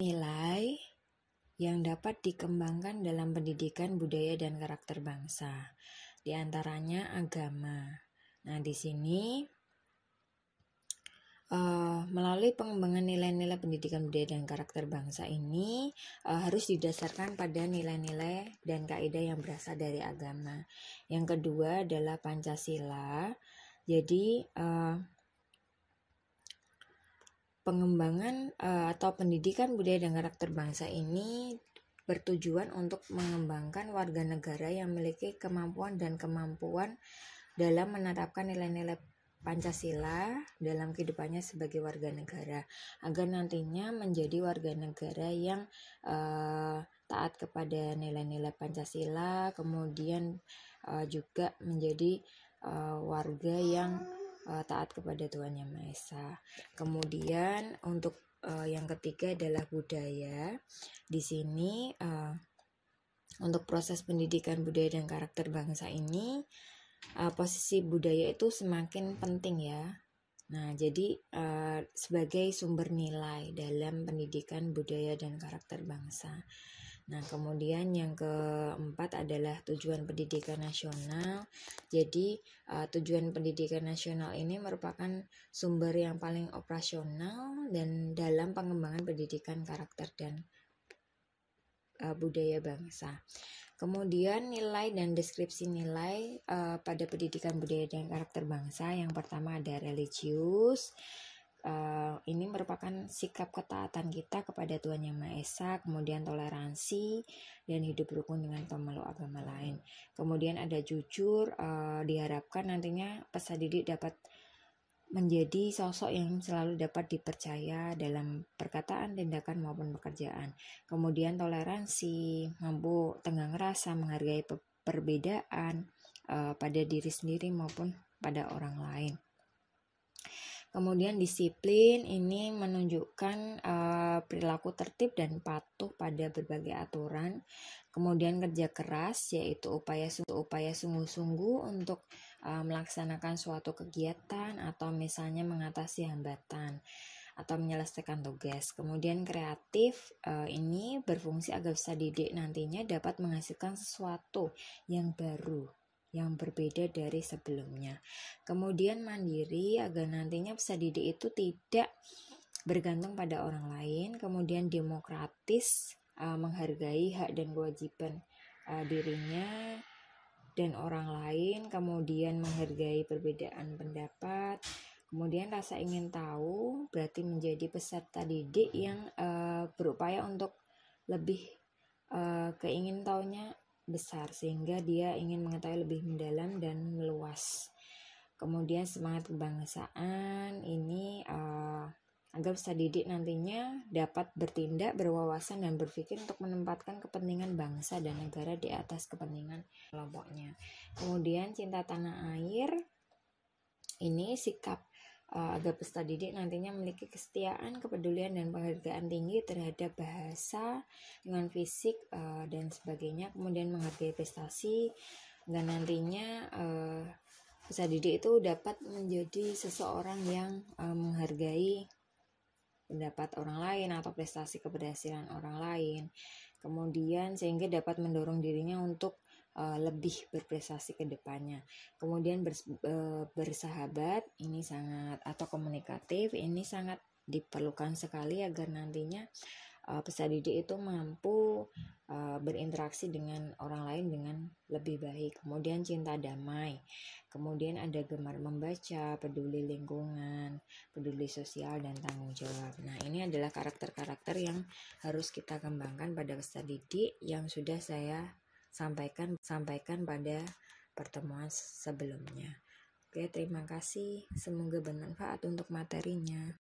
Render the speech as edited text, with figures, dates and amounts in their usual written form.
Nilai yang dapat dikembangkan dalam pendidikan budaya dan karakter bangsa, di antaranya agama. Nah, di sini melalui pengembangan nilai-nilai pendidikan budaya dan karakter bangsa ini harus didasarkan pada nilai-nilai dan kaidah yang berasal dari agama. Yang kedua adalah Pancasila. Jadi pengembangan atau pendidikan budaya dan karakter bangsa ini bertujuan untuk mengembangkan warga negara yang memiliki kemampuan dalam menerapkan nilai-nilai Pancasila dalam kehidupannya sebagai warga negara, agar nantinya menjadi warga negara yang taat kepada nilai-nilai Pancasila, kemudian juga menjadi warga yang taat kepada Tuhan Yang Maha Esa. Kemudian untuk yang ketiga adalah budaya. Di sini untuk proses pendidikan budaya dan karakter bangsa ini posisi budaya itu semakin penting ya. Nah, jadi sebagai sumber nilai dalam pendidikan budaya dan karakter bangsa. Nah, kemudian yang keempat adalah tujuan pendidikan nasional. Jadi, tujuan pendidikan nasional ini merupakan sumber yang paling operasional dan dalam pengembangan pendidikan karakter dan budaya bangsa. Kemudian nilai dan deskripsi nilai pada pendidikan budaya dan karakter bangsa. Yang pertama ada religius. Ini merupakan sikap ketaatan kita kepada Tuhan Yang Maha Esa, kemudian toleransi dan hidup rukun dengan pemeluk agama lain. Kemudian ada jujur, diharapkan nantinya peserta didik dapat menjadi sosok yang selalu dapat dipercaya dalam perkataan, tindakan maupun pekerjaan. Kemudian toleransi, mampu tenggang rasa, menghargai perbedaan pada diri sendiri maupun pada orang lain. Kemudian disiplin ini menunjukkan perilaku tertib dan patuh pada berbagai aturan. Kemudian kerja keras, yaitu upaya sungguh-sungguh untuk melaksanakan suatu kegiatan atau misalnya mengatasi hambatan atau menyelesaikan tugas. Kemudian kreatif ini berfungsi agar peserta didik nantinya dapat menghasilkan sesuatu yang baru, yang berbeda dari sebelumnya. Kemudian mandiri agar nantinya peserta didik itu tidak bergantung pada orang lain. Kemudian demokratis, menghargai hak dan kewajiban dirinya dan orang lain. Kemudian menghargai perbedaan pendapat. Kemudian rasa ingin tahu berarti menjadi peserta didik yang berupaya untuk lebih keingin tahunya besar, sehingga dia ingin mengetahui lebih mendalam dan meluas. Kemudian semangat kebangsaan ini agar peserta didik nantinya dapat bertindak, berwawasan dan berpikir untuk menempatkan kepentingan bangsa dan negara di atas kepentingan kelompoknya. Kemudian cinta tanah air ini sikap agar peserta didik nantinya memiliki kesetiaan, kepedulian dan penghargaan tinggi terhadap bahasa, dengan fisik dan sebagainya. Kemudian menghargai prestasi dan nantinya peserta didik itu dapat menjadi seseorang yang menghargai pendapat orang lain atau prestasi keberhasilan orang lain. Kemudian sehingga dapat mendorong dirinya untuk lebih berprestasi ke depannya. Kemudian bersahabat ini sangat, atau komunikatif ini sangat diperlukan sekali agar nantinya peserta didik itu mampu berinteraksi dengan orang lain dengan lebih baik. Kemudian cinta damai. Kemudian ada gemar membaca, peduli lingkungan, peduli sosial dan tanggung jawab. Nah, ini adalah karakter-karakter yang harus kita kembangkan pada peserta didik yang sudah saya sampaikan pada pertemuan sebelumnya. Oke, terima kasih. Semoga bermanfaat untuk materinya.